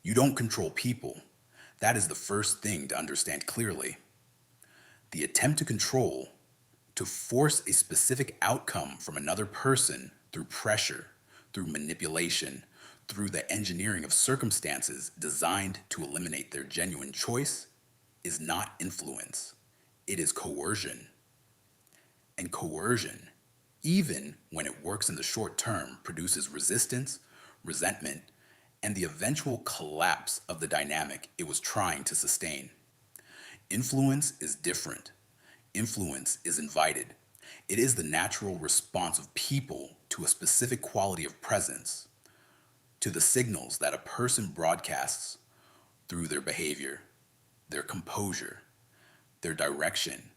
You don't control people. That is the first thing to understand clearly. The attempt to control, to force a specific outcome from another person through pressure, through manipulation, through the engineering of circumstances designed to eliminate their genuine choice, is not influence. It is coercion. And coercion, even when it works in the short term, produces resistance, resentment, and the eventual collapse of the dynamic it was trying to sustain. Influence is different. Influence is invited. It is the natural response of people to a specific quality of presence, to the signals that a person broadcasts through their behavior, their composure, their direction,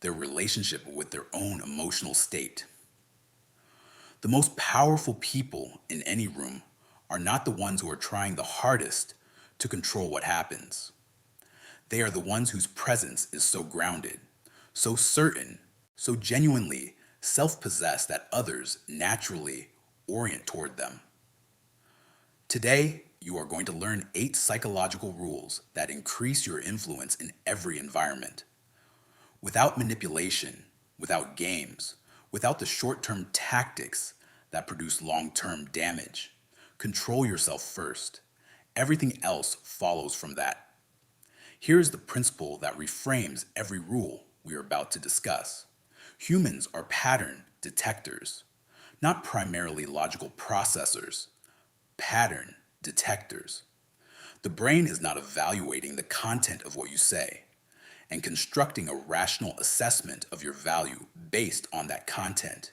their relationship with their own emotional state. The most powerful people in any room are not the ones who are trying the hardest to control what happens. They are the ones whose presence is so grounded, so certain, so genuinely self-possessed that others naturally orient toward them. Today, you are going to learn 8 psychological rules that increase your influence in every environment. Without manipulation, without games, without the short-term tactics that produce long-term damage. Control yourself first. Everything else follows from that. Here is the principle that reframes every rule we are about to discuss. Humans are pattern detectors, not primarily logical processors, pattern detectors. The brain is not evaluating the content of what you say and constructing a rational assessment of your value based on that content.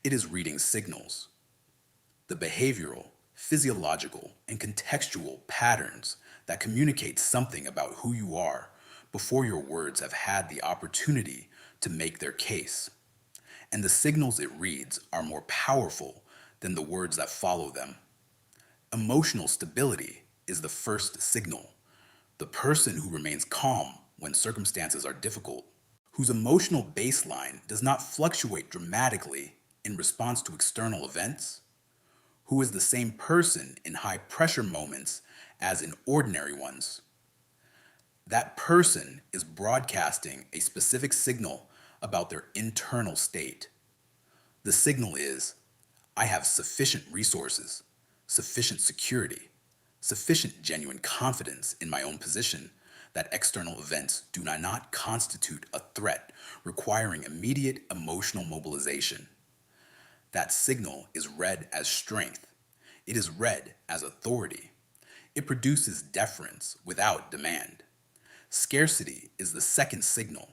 It is reading signals, the behavioral, physiological, and contextual patterns that communicate something about who you are before your words have had the opportunity to make their case. And the signals it reads are more powerful than the words that follow them. Emotional stability is the first signal. The person who remains calm when circumstances are difficult, whose emotional baseline does not fluctuate dramatically in response to external events, who is the same person in high pressure moments as in ordinary ones. That person is broadcasting a specific signal about their internal state. The signal is, I have sufficient resources, sufficient security, sufficient genuine confidence in my own position that external events do not constitute a threat requiring immediate emotional mobilization. That signal is read as strength. It is read as authority. It produces deference without demand. Scarcity is the second signal.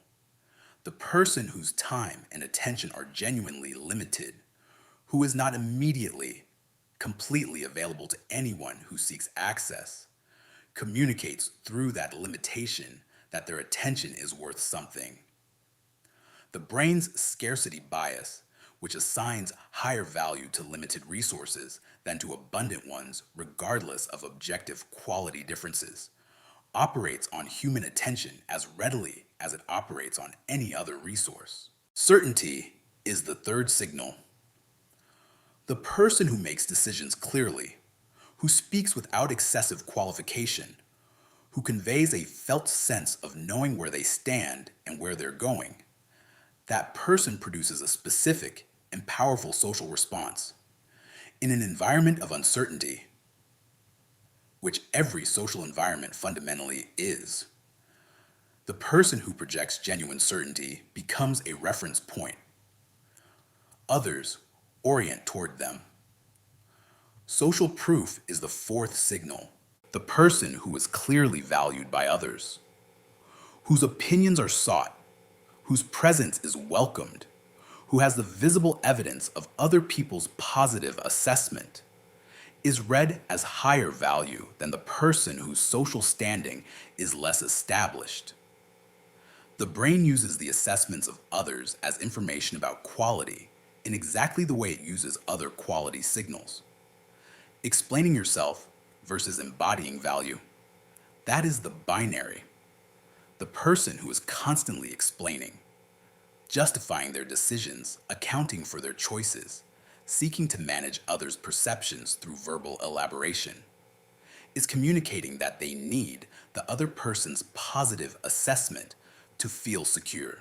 The person whose time and attention are genuinely limited, who is not immediately, completely available to anyone who seeks access, communicates through that limitation that their attention is worth something. The brain's scarcity bias, which assigns higher value to limited resources than to abundant ones regardless of objective quality differences, operates on human attention as readily as it operates on any other resource. Certainty is the third signal. The person who makes decisions clearly, who speaks without excessive qualification, who conveys a felt sense of knowing where they stand and where they're going, that person produces a specific and powerful social response. In an environment of uncertainty, which every social environment fundamentally is, the person who projects genuine certainty becomes a reference point. Others orient toward them. Social proof is the fourth signal. The person who is clearly valued by others, whose opinions are sought, whose presence is welcomed, who has the visible evidence of other people's positive assessment, is read as higher value than the person whose social standing is less established. The brain uses the assessments of others as information about quality in exactly the way it uses other quality signals. Explaining yourself versus embodying value. That is the binary. The person who is constantly explaining, justifying their decisions, accounting for their choices, seeking to manage others' perceptions through verbal elaboration, is communicating that they need the other person's positive assessment to feel secure.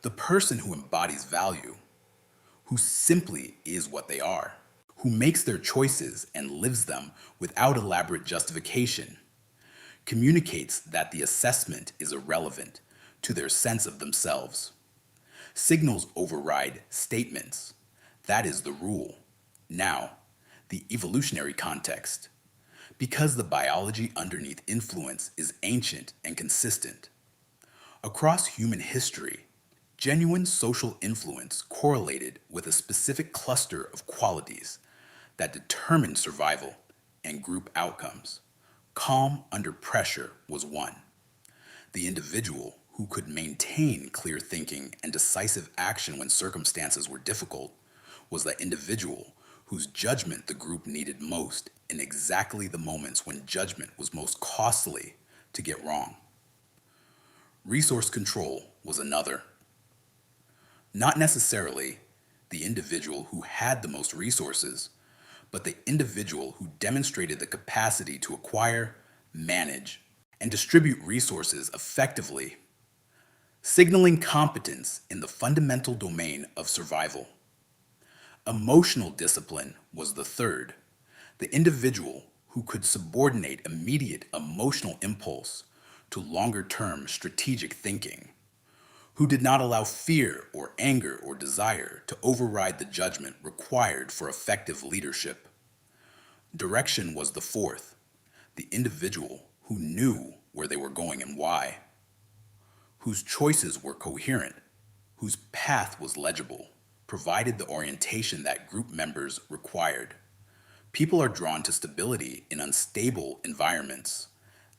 The person who embodies value, who simply is what they are, who makes their choices and lives them without elaborate justification, communicates that the assessment is irrelevant to their sense of themselves. Signals override statements. That is the rule. Now, the evolutionary context. Because the biology underneath influence is ancient and consistent. Across human history, genuine social influence correlated with a specific cluster of qualities that determined survival and group outcomes. Calm under pressure was one. The individual who could maintain clear thinking and decisive action when circumstances were difficult was the individual whose judgment the group needed most in exactly the moments when judgment was most costly to get wrong. Resource control was another. Not necessarily the individual who had the most resources, but the individual who demonstrated the capacity to acquire, manage, and distribute resources effectively, signaling competence in the fundamental domain of survival. Emotional discipline was the third, the individual who could subordinate immediate emotional impulse to longer-term strategic thinking, who did not allow fear or anger or desire to override the judgment required for effective leadership. Direction was the fourth, the individual who knew where they were going and why, whose choices were coherent, whose path was legible, provided the orientation that group members required. People are drawn to stability in unstable environments.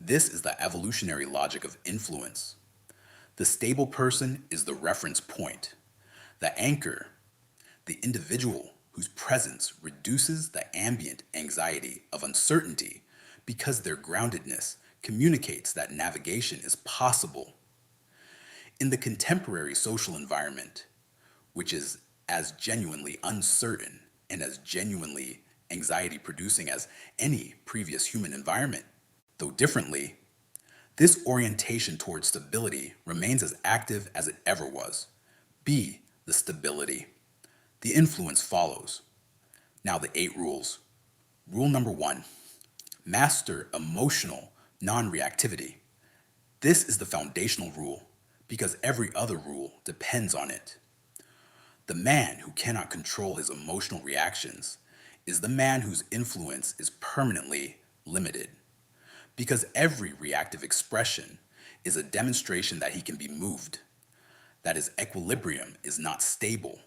This is the evolutionary logic of influence. The stable person is the reference point, the anchor, the individual whose presence reduces the ambient anxiety of uncertainty because their groundedness communicates that navigation is possible. In the contemporary social environment, which is as genuinely uncertain and as genuinely anxiety producing as any previous human environment, though differently, this orientation towards stability remains as active as it ever was. Be the stability. The influence follows. Now the 8 rules. Rule number 1, master emotional non-reactivity. This is the foundational rule because every other rule depends on it. The man who cannot control his emotional reactions is the man whose influence is permanently limited. Because every reactive expression is a demonstration that he can be moved, that his equilibrium is not stable,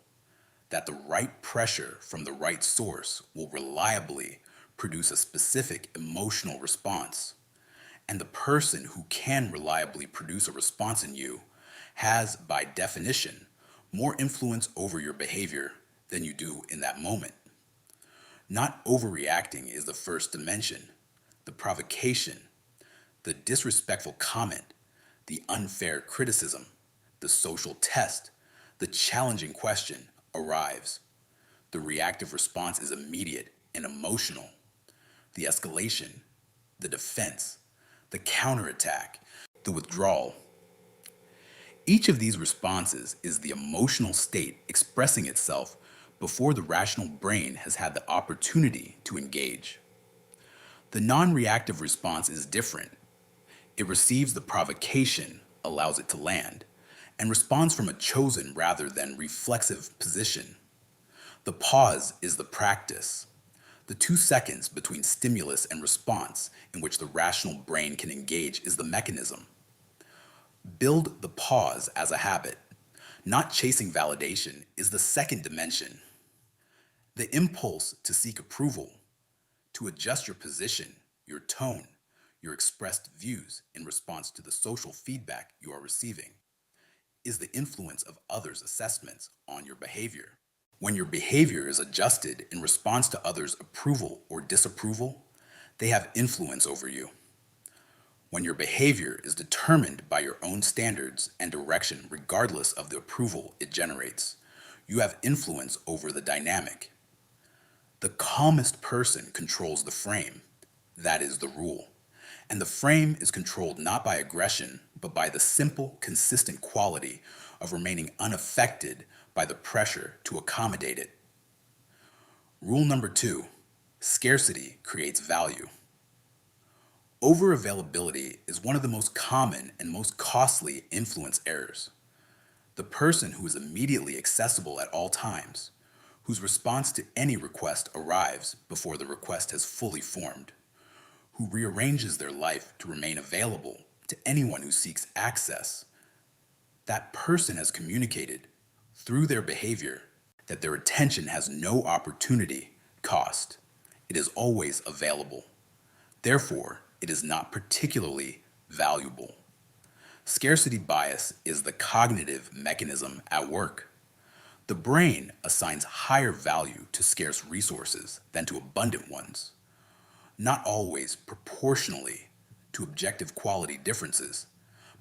that the right pressure from the right source will reliably produce a specific emotional response. And the person who can reliably produce a response in you has, by definition, more influence over your behavior than you do in that moment. Not overreacting is the first dimension. The provocation, the disrespectful comment, the unfair criticism, the social test, the challenging question arrives. The reactive response is immediate and emotional. The escalation, the defense, the counterattack, the withdrawal. Each of these responses is the emotional state expressing itself before the rational brain has had the opportunity to engage. The non-reactive response is different. It receives the provocation, allows it to land, and responds from a chosen rather than reflexive position. The pause is the practice. The 2 seconds between stimulus and response in which the rational brain can engage is the mechanism. Build the pause as a habit. Not chasing validation is the second dimension. The impulse to seek approval, to adjust your position, your tone, your expressed views in response to the social feedback you are receiving, is the influence of others' assessments on your behavior. When your behavior is adjusted in response to others' approval or disapproval, they have influence over you. When your behavior is determined by your own standards and direction regardless of the approval it generates, you have influence over the dynamic. The calmest person controls the frame. That is the rule. And the frame is controlled not by aggression, but by the simple, consistent quality of remaining unaffected by the pressure to accommodate it. Rule number 2, scarcity creates value. Overavailability is one of the most common and most costly influence errors. The person who is immediately accessible at all times, whose response to any request arrives before the request has fully formed, who rearranges their life to remain available to anyone who seeks access. That person has communicated through their behavior that their attention has no opportunity cost. It is always available. Therefore, it is not particularly valuable. Scarcity bias is the cognitive mechanism at work. The brain assigns higher value to scarce resources than to abundant ones, not always proportionally to objective quality differences,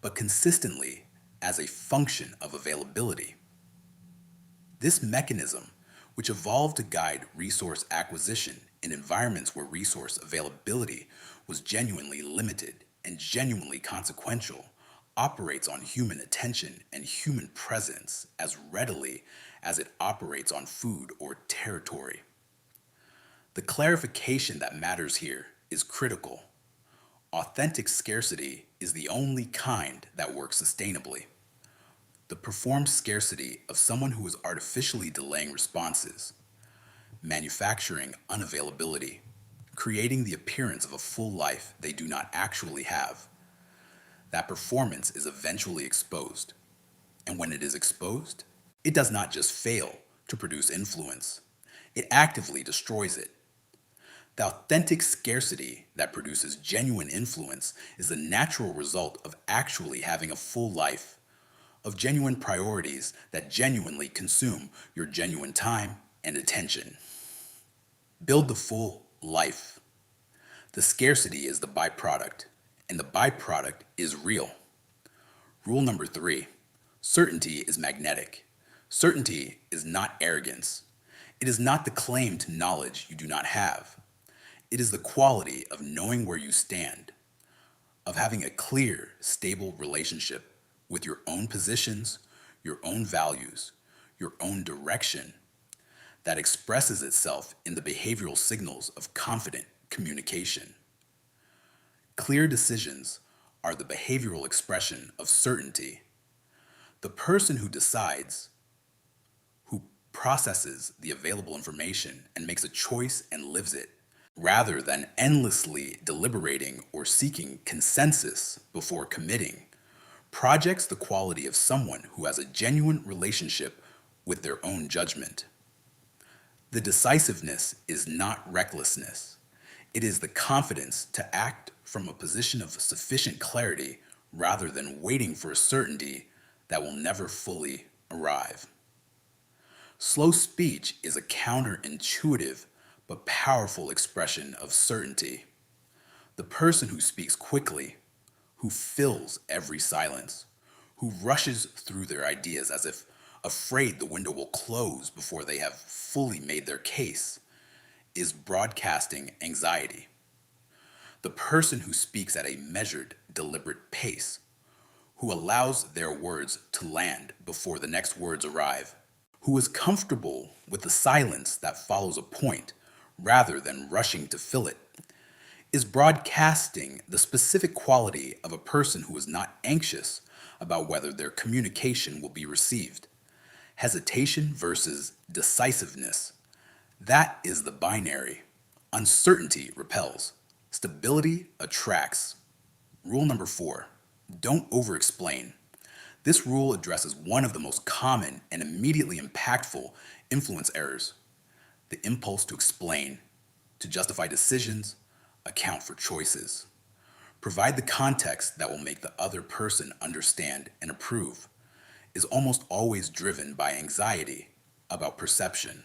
but consistently as a function of availability. This mechanism, which evolved to guide resource acquisition in environments where resource availability was genuinely limited and genuinely consequential, operates on human attention and human presence as readily as it operates on food or territory. The clarification that matters here is critical. Authentic scarcity is the only kind that works sustainably. The performed scarcity of someone who is artificially delaying responses, manufacturing unavailability, creating the appearance of a full life they do not actually have. That performance is eventually exposed. And when it is exposed, it does not just fail to produce influence, it actively destroys it. The authentic scarcity that produces genuine influence is the natural result of actually having a full life, of genuine priorities that genuinely consume your genuine time and attention. Build the full life. The scarcity is the byproduct, and the byproduct is real. Rule number 3, certainty is magnetic. Certainty is not arrogance. It is not the claim to knowledge you do not have. It is the quality of knowing where you stand, of having a clear, stable relationship with your own positions, your own values, your own direction, that expresses itself in the behavioral signals of confident communication. Clear decisions are the behavioral expression of certainty. The person who decides, who processes the available information and makes a choice and lives it, rather than endlessly deliberating or seeking consensus before committing, projects the quality of someone who has a genuine relationship with their own judgment. The decisiveness is not recklessness. It is the confidence to act from a position of sufficient clarity rather than waiting for a certainty that will never fully arrive. Slow speech is a counterintuitive but powerful expression of certainty. The person who speaks quickly, who fills every silence, who rushes through their ideas as if afraid the window will close before they have fully made their case, is broadcasting anxiety. The person who speaks at a measured, deliberate pace, who allows their words to land before the next words arrive, who is comfortable with the silence that follows a point rather than rushing to fill it, is broadcasting the specific quality of a person who is not anxious about whether their communication will be received. Hesitation versus decisiveness. That is the binary. Uncertainty repels. Stability attracts. Rule number 4, don't over-explain. This rule addresses one of the most common and immediately impactful influence errors: the impulse to explain, to justify decisions, account for choices. Provide the context that will make the other person understand and approve, is almost always driven by anxiety about perception.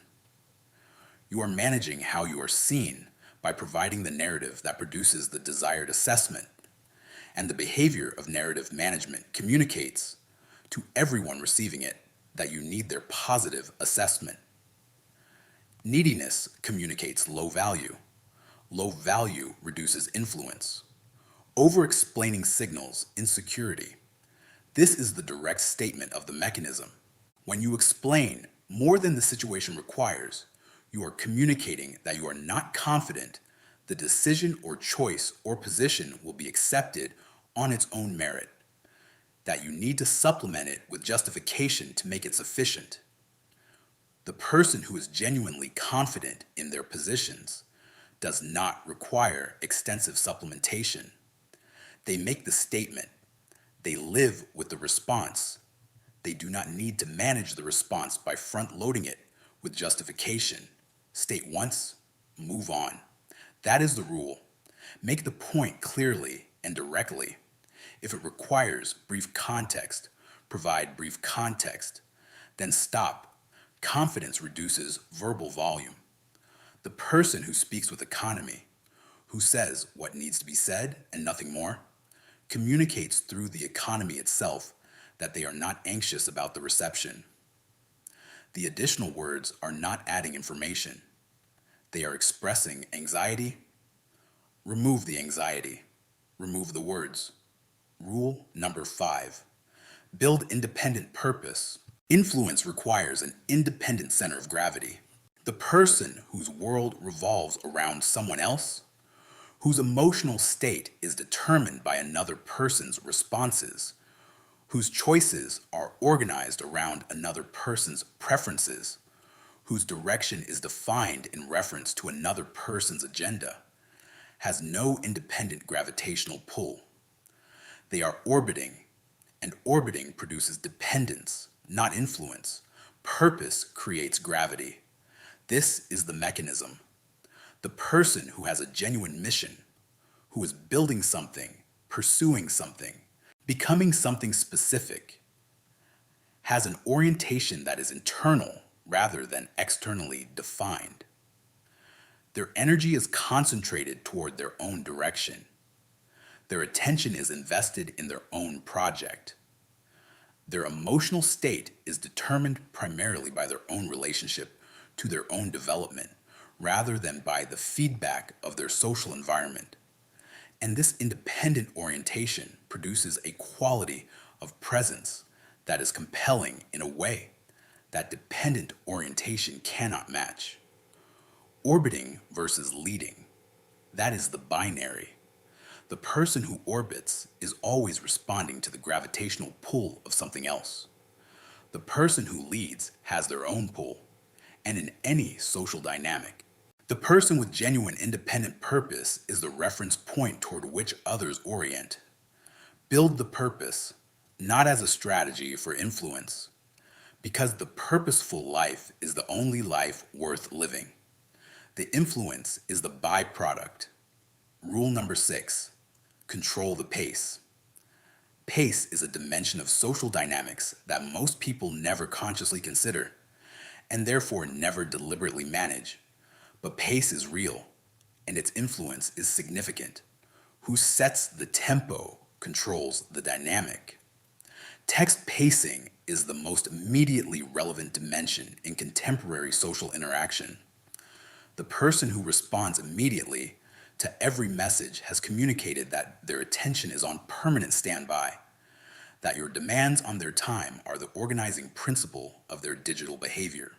You are managing how you are seen by providing the narrative that produces the desired assessment, and the behavior of narrative management communicates to everyone receiving it that you need their positive assessment. Neediness communicates low value. Low value reduces influence. Over-explaining signals insecurity. This is the direct statement of the mechanism. When you explain more than the situation requires, you are communicating that you are not confident the decision or choice or position will be accepted on its own merit, that you need to supplement it with justification to make it sufficient. The person who is genuinely confident in their positions does not require extensive supplementation. They make the statement. They live with the response. They do not need to manage the response by front-loading it with justification. State once, move on. That is the rule. Make the point clearly and directly. If it requires brief context, provide brief context. Then stop. Confidence reduces verbal volume. The person who speaks with economy, who says what needs to be said and nothing more, communicates through the economy itself that they are not anxious about the reception. The additional words are not adding information. They are expressing anxiety. Remove the anxiety. Remove the words. Rule number 5. Build independent purpose. Influence requires an independent center of gravity. The person whose world revolves around someone else, whose emotional state is determined by another person's responses, whose choices are organized around another person's preferences, whose direction is defined in reference to another person's agenda, has no independent gravitational pull. They are orbiting, and orbiting produces dependence, not influence. Purpose creates gravity. This is the mechanism. The person who has a genuine mission, who is building something, pursuing something, becoming something specific, has an orientation that is internal rather than externally defined. Their energy is concentrated toward their own direction. Their attention is invested in their own project. Their emotional state is determined primarily by their own relationship to their own development, rather than by the feedback of their social environment. And this independent orientation produces a quality of presence that is compelling in a way that dependent orientation cannot match. Orbiting versus leading, that is the binary. The person who orbits is always responding to the gravitational pull of something else. The person who leads has their own pull, and in any social dynamic, the person with genuine independent purpose is the reference point toward which others orient. Build the purpose, not as a strategy for influence, because the purposeful life is the only life worth living. The influence is the byproduct. Rule number 6, control the pace. Pace is a dimension of social dynamics that most people never consciously consider, and therefore never deliberately manage. But pace is real, and its influence is significant. Who sets the tempo controls the dynamic. Text pacing is the most immediately relevant dimension in contemporary social interaction. The person who responds immediately to every message has communicated that their attention is on permanent standby, that your demands on their time are the organizing principle of their digital behavior.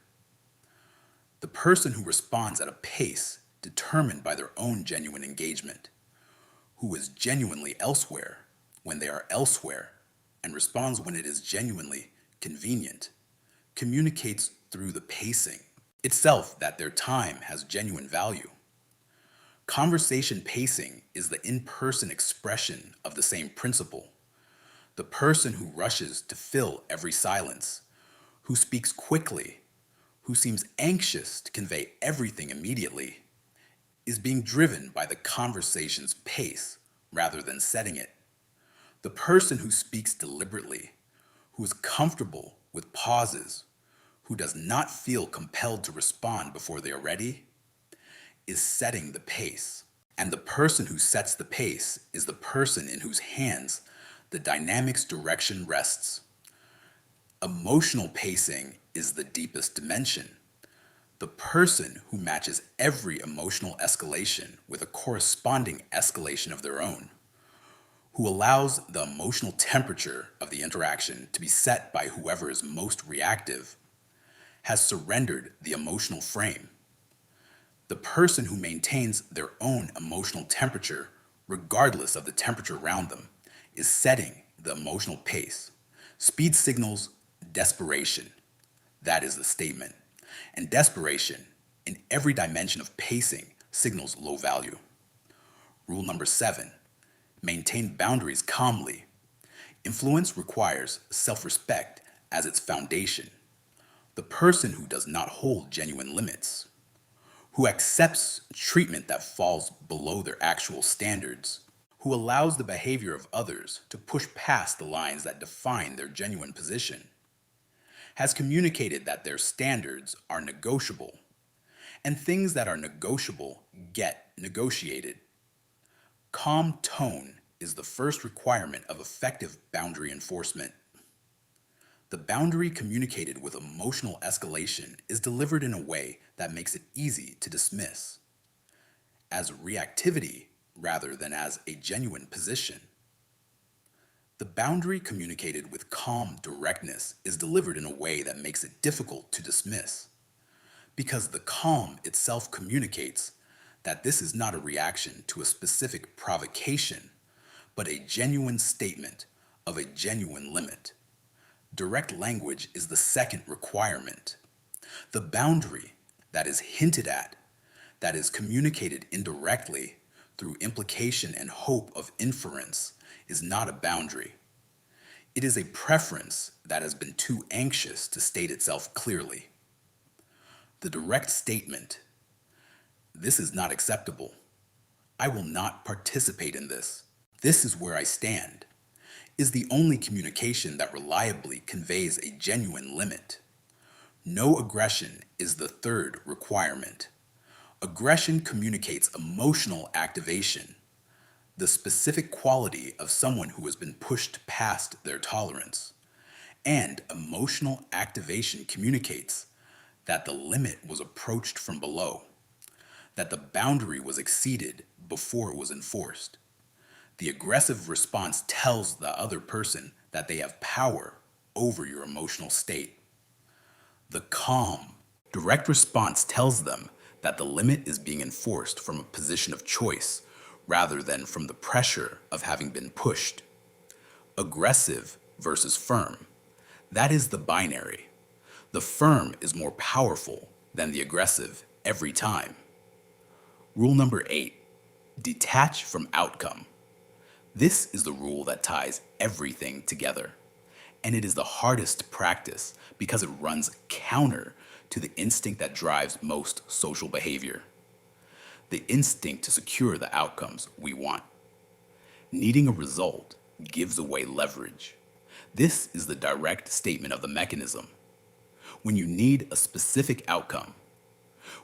The person who responds at a pace determined by their own genuine engagement, who is genuinely elsewhere when they are elsewhere and responds when it is genuinely convenient, communicates through the pacing itself that their time has genuine value. Conversation pacing is the in-person expression of the same principle. The person who rushes to fill every silence, who speaks quickly, who seems anxious to convey everything immediately, is being driven by the conversation's pace rather than setting it. The person who speaks deliberately, who is comfortable with pauses, who does not feel compelled to respond before they are ready, is setting the pace. And the person who sets the pace is the person in whose hands the dynamic's direction rests. Emotional pacing is the deepest dimension. The person who matches every emotional escalation with a corresponding escalation of their own, who allows the emotional temperature of the interaction to be set by whoever is most reactive, has surrendered the emotional frame. The person who maintains their own emotional temperature, regardless of the temperature around them, is setting the emotional pace. Speed signals desperation. That is the statement. And desperation, in every dimension of pacing, signals low value. Rule number 7, maintain boundaries calmly. Influence requires self-respect as its foundation. The person who does not hold genuine limits, who accepts treatment that falls below their actual standards, who allows the behavior of others to push past the lines that define their genuine position, has communicated that their standards are negotiable, and things that are negotiable get negotiated. Calm tone is the first requirement of effective boundary enforcement. The boundary communicated with emotional escalation is delivered in a way that makes it easy to dismiss, as reactivity rather than as a genuine position. The boundary communicated with calm directness is delivered in a way that makes it difficult to dismiss, because the calm itself communicates that this is not a reaction to a specific provocation, but a genuine statement of a genuine limit. Direct language is the second requirement. The boundary that is hinted at, that is communicated indirectly through implication and hope of inference, is not a boundary. It is a preference that has been too anxious to state itself clearly. The direct statement, "This is not acceptable. I will not participate in this. This is where I stand," is the only communication that reliably conveys a genuine limit. No aggression is the third requirement. Aggression communicates emotional activation, the specific quality of someone who has been pushed past their tolerance. And emotional activation communicates that the limit was approached from below, that the boundary was exceeded before it was enforced. The aggressive response tells the other person that they have power over your emotional state. The calm, direct response tells them that the limit is being enforced from a position of choice rather than from the pressure of having been pushed. Aggressive versus firm. That is the binary. The firm is more powerful than the aggressive every time. Rule number 8, detach from outcome. This is the rule that ties everything together. And it is the hardest to practice because it runs counter to the instinct that drives most social behavior. The instinct to secure the outcomes we want. Needing a result gives away leverage. This is the direct statement of the mechanism. When you need a specific outcome,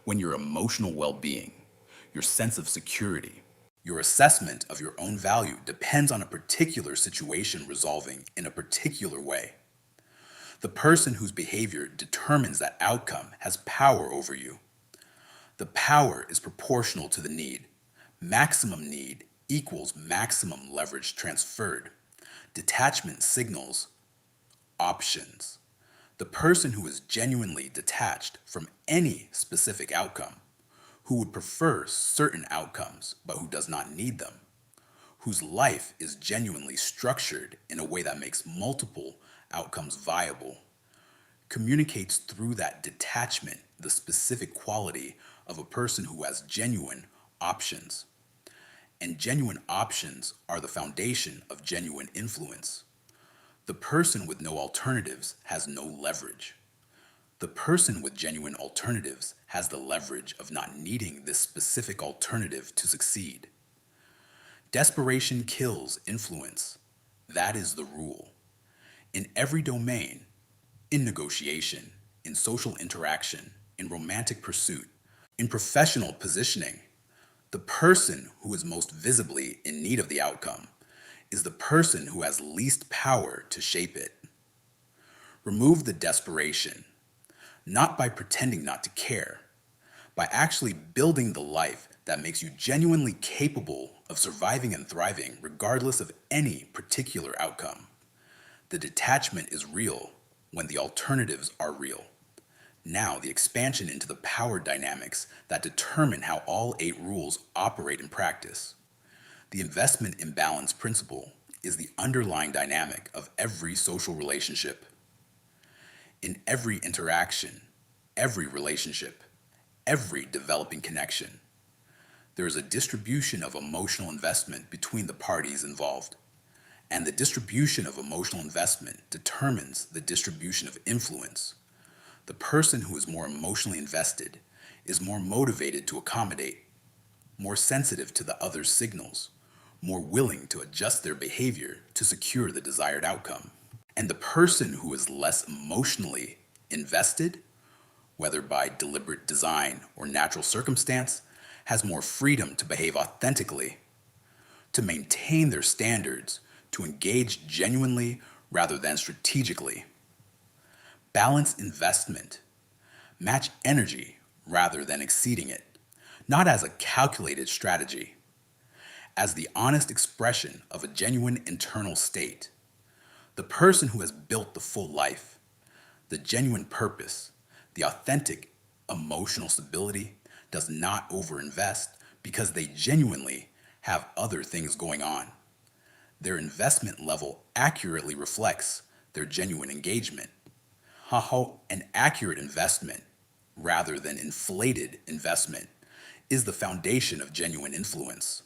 when your emotional well-being, your sense of security, your assessment of your own value depends on a particular situation resolving in a particular way, the person whose behavior determines that outcome has power over you. The power is proportional to the need. Maximum need equals maximum leverage transferred. Detachment signals options. The person who is genuinely detached from any specific outcome, who would prefer certain outcomes but who does not need them, whose life is genuinely structured in a way that makes multiple outcomes viable, communicates through that detachment the specific quality of a person who has genuine options. And genuine options are the foundation of genuine influence. The person with no alternatives has no leverage. The person with genuine alternatives has the leverage of not needing this specific alternative to succeed. Desperation kills influence. That is the rule. In every domain, in negotiation, in social interaction, in romantic pursuit, in professional positioning, the person who is most visibly in need of the outcome is the person who has least power to shape it. Remove the desperation, not by pretending not to care, By actually building the life that makes you genuinely capable of surviving and thriving regardless of any particular outcome. The detachment is real when the alternatives are real. Now, the expansion into the power dynamics that determine how all 8 rules operate in practice. The investment imbalance principle is the underlying dynamic of every social relationship. In every interaction, every relationship, every developing connection, there is a distribution of emotional investment between the parties involved. And the distribution of emotional investment determines the distribution of influence. The person who is more emotionally invested is more motivated to accommodate, more sensitive to the other's signals, more willing to adjust their behavior to secure the desired outcome. And the person who is less emotionally invested, whether by deliberate design or natural circumstance, has more freedom to behave authentically, to maintain their standards, to engage genuinely rather than strategically. Balance investment. Match energy rather than exceeding it, not as a calculated strategy, as the honest expression of a genuine internal state. The person who has built the full life, the genuine purpose, the authentic emotional stability, does not overinvest because they genuinely have other things going on. Their investment level accurately reflects their genuine engagement. How an accurate investment, rather than inflated investment, is the foundation of genuine influence.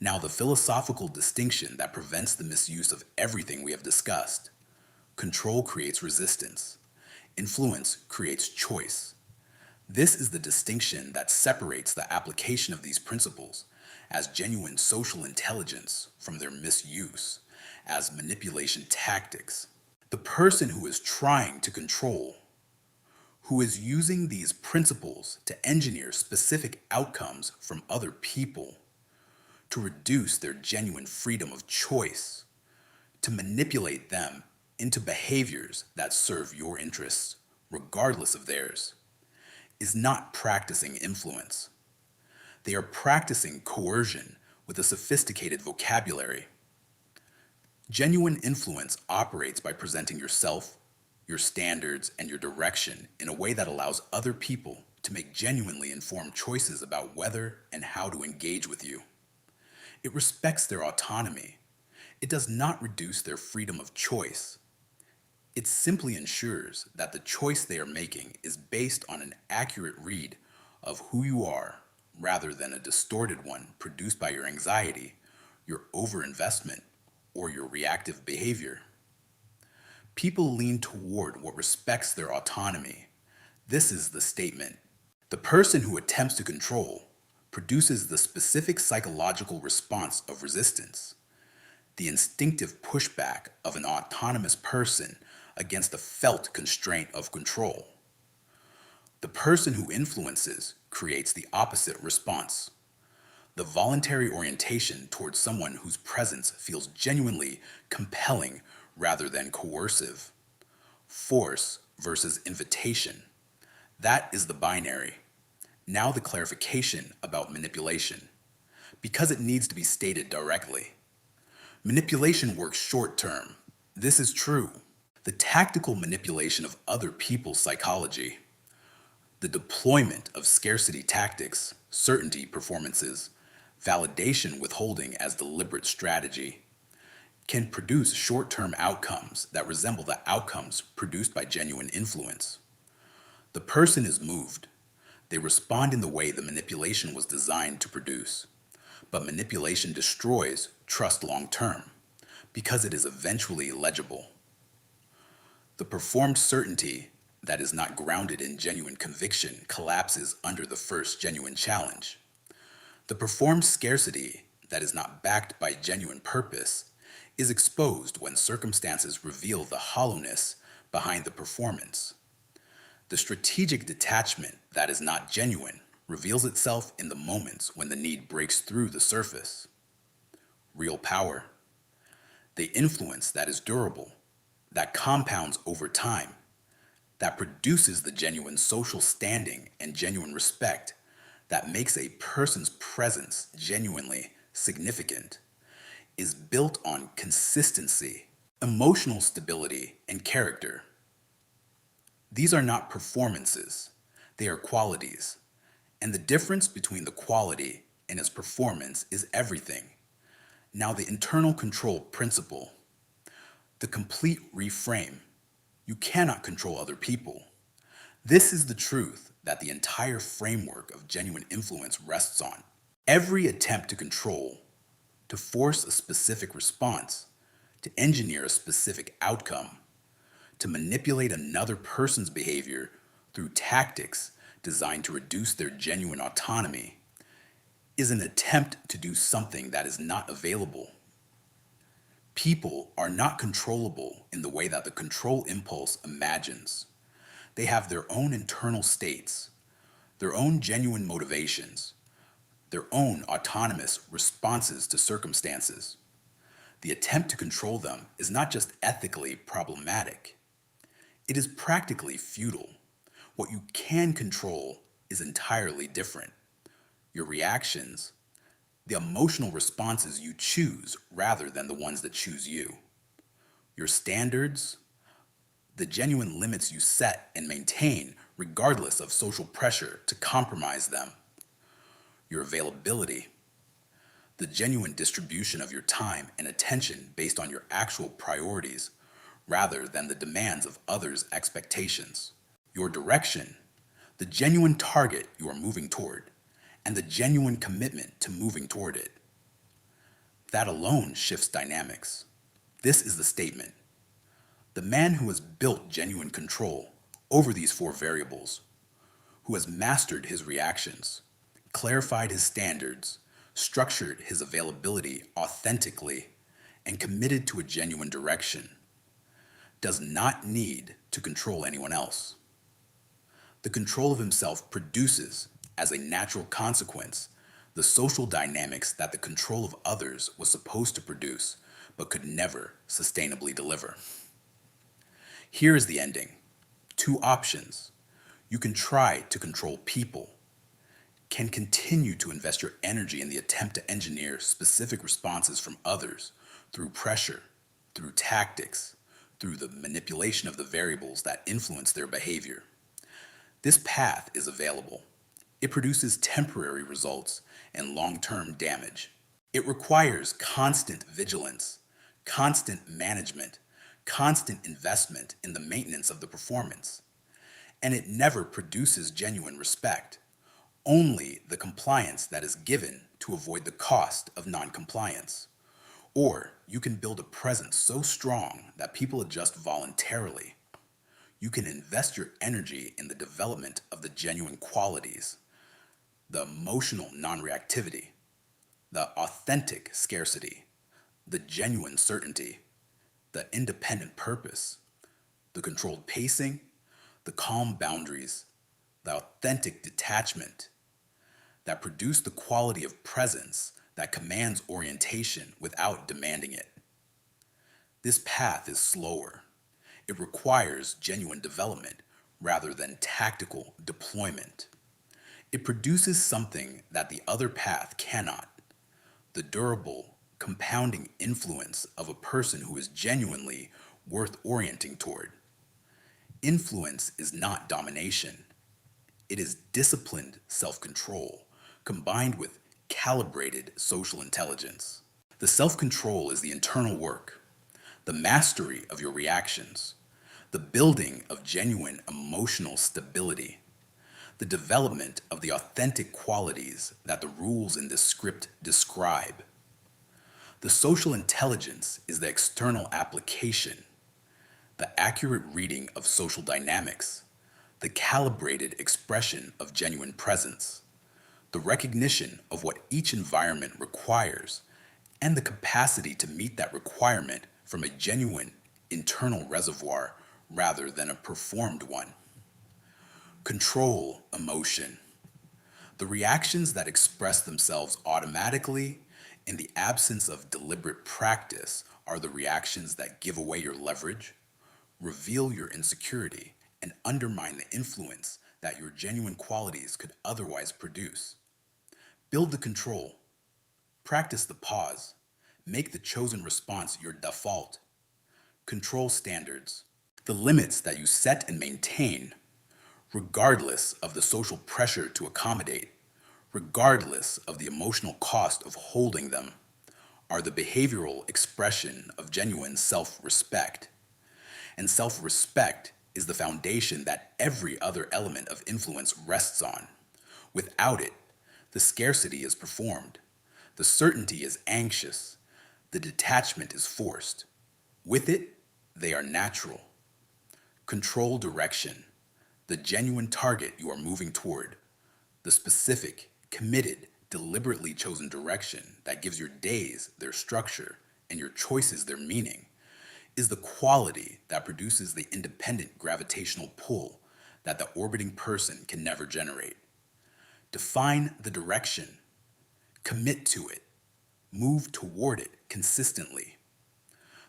Now, the philosophical distinction that prevents the misuse of everything we have discussed. Control creates resistance. Influence creates choice. This is the distinction that separates the application of these principles as genuine social intelligence from their misuse as manipulation tactics. The person who is trying to control, who is using these principles to engineer specific outcomes from other people, to reduce their genuine freedom of choice, to manipulate them into behaviors that serve your interests, regardless of theirs, is not practicing influence. They are practicing coercion with a sophisticated vocabulary. Genuine influence operates by presenting yourself, your standards, and your direction in a way that allows other people to make genuinely informed choices about whether and how to engage with you. It respects their autonomy. It does not reduce their freedom of choice. It simply ensures that the choice they are making is based on an accurate read of who you are rather than a distorted one produced by your anxiety, your overinvestment, or your reactive behavior. People lean toward what respects their autonomy. This is the statement. The person who attempts to control produces the specific psychological response of resistance, the instinctive pushback of an autonomous person against the felt constraint of control. The person who influences creates the opposite response, the voluntary orientation towards someone whose presence feels genuinely compelling rather than coercive. Force versus invitation. That is the binary. Now the clarification about manipulation, because it needs to be stated directly. Manipulation works short term. This is true. The tactical manipulation of other people's psychology, the deployment of scarcity tactics, certainty performances, validation withholding as deliberate strategy, can produce short-term outcomes that resemble the outcomes produced by genuine influence. The person is moved. They respond in the way the manipulation was designed to produce. But manipulation destroys trust long-term because it is eventually legible. The performed certainty that is not grounded in genuine conviction collapses under the first genuine challenge. The performed scarcity that is not backed by genuine purpose is exposed when circumstances reveal the hollowness behind the performance. The strategic detachment that is not genuine reveals itself in the moments when the need breaks through the surface. Real power. The influence that is durable, that compounds over time, that produces the genuine social standing and genuine respect that makes a person's presence genuinely significant, is built on consistency, emotional stability, and character. These are not performances, they are qualities. And the difference between the quality and its performance is everything. Now, the internal control principle, the complete reframe. You cannot control other people. This is the truth that the entire framework of genuine influence rests on. Every attempt to control, to force a specific response, to engineer a specific outcome, to manipulate another person's behavior through tactics designed to reduce their genuine autonomy, is an attempt to do something that is not available. People are not controllable in the way that the control impulse imagines. They have their own internal states, their own genuine motivations, their own autonomous responses to circumstances. The attempt to control them is not just ethically problematic, it is practically futile. What you can control is entirely different. Your reactions, the emotional responses you choose rather than the ones that choose you. Your standards, the genuine limits you set and maintain regardless of social pressure to compromise them. Your availability, the genuine distribution of your time and attention based on your actual priorities rather than the demands of others' expectations. Your direction, the genuine target you are moving toward, and the genuine commitment to moving toward it. That alone shifts dynamics. This is the statement. The man who has built genuine control over these four variables, who has mastered his reactions, clarified his standards, structured his availability authentically, and committed to a genuine direction, does not need to control anyone else. The control of himself produces, as a natural consequence, the social dynamics that the control of others was supposed to produce but could never sustainably deliver. Here is the ending. Two options. You can try to control people, can continue to invest your energy in the attempt to engineer specific responses from others through pressure, through tactics, through the manipulation of the variables that influence their behavior. This path is available. It produces temporary results and long-term damage. It requires constant vigilance, constant management, constant investment in the maintenance of the performance. And it never produces genuine respect, only the compliance that is given to avoid the cost of non-compliance. Or you can build a presence so strong that people adjust voluntarily. You can invest your energy in the development of the genuine qualities, the emotional non-reactivity, the authentic scarcity, the genuine certainty, the independent purpose, the controlled pacing, the calm boundaries, the authentic detachment that produce the quality of presence that commands orientation without demanding it. This path is slower. It requires genuine development rather than tactical deployment. It produces something that the other path cannot, the durable, compounding influence of a person who is genuinely worth orienting toward. Influence is not domination. It is disciplined self-control combined with calibrated social intelligence. The self-control is the internal work, the mastery of your reactions, the building of genuine emotional stability, the development of the authentic qualities that the rules in this script describe. The social intelligence is the external application, the accurate reading of social dynamics, the calibrated expression of genuine presence, the recognition of what each environment requires, and the capacity to meet that requirement from a genuine internal reservoir rather than a performed one. Control emotion. The reactions that express themselves automatically in the absence of deliberate practice are the reactions that give away your leverage, reveal your insecurity, and undermine the influence that your genuine qualities could otherwise produce. Build the control. Practice the pause. Make the chosen response your default. Control standards. The limits that you set and maintain, regardless of the social pressure to accommodate, regardless of the emotional cost of holding them, are the behavioral expression of genuine self-respect. And self-respect is the foundation that every other element of influence rests on. Without it, the scarcity is performed, the certainty is anxious, the detachment is forced. With it, they are natural. Control direction, the genuine target you are moving toward, the specific, committed, deliberately chosen direction that gives your days their structure and your choices their meaning, is the quality that produces the independent gravitational pull that the orbiting person can never generate. Define the direction, commit to it, move toward it consistently.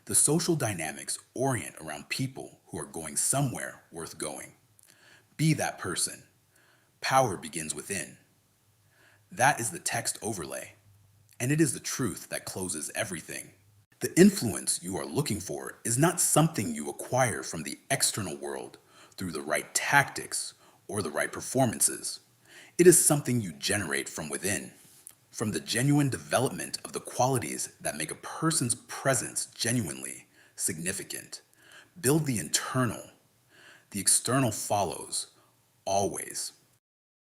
The social dynamics orient around people who are going somewhere worth going. Be that person. Power begins within. That is the text overlay, and it is the truth that closes everything. The influence you are looking for is not something you acquire from the external world through the right tactics or the right performances. It is something you generate from within, from the genuine development of the qualities that make a person's presence genuinely significant. Build the internal. The external follows, always.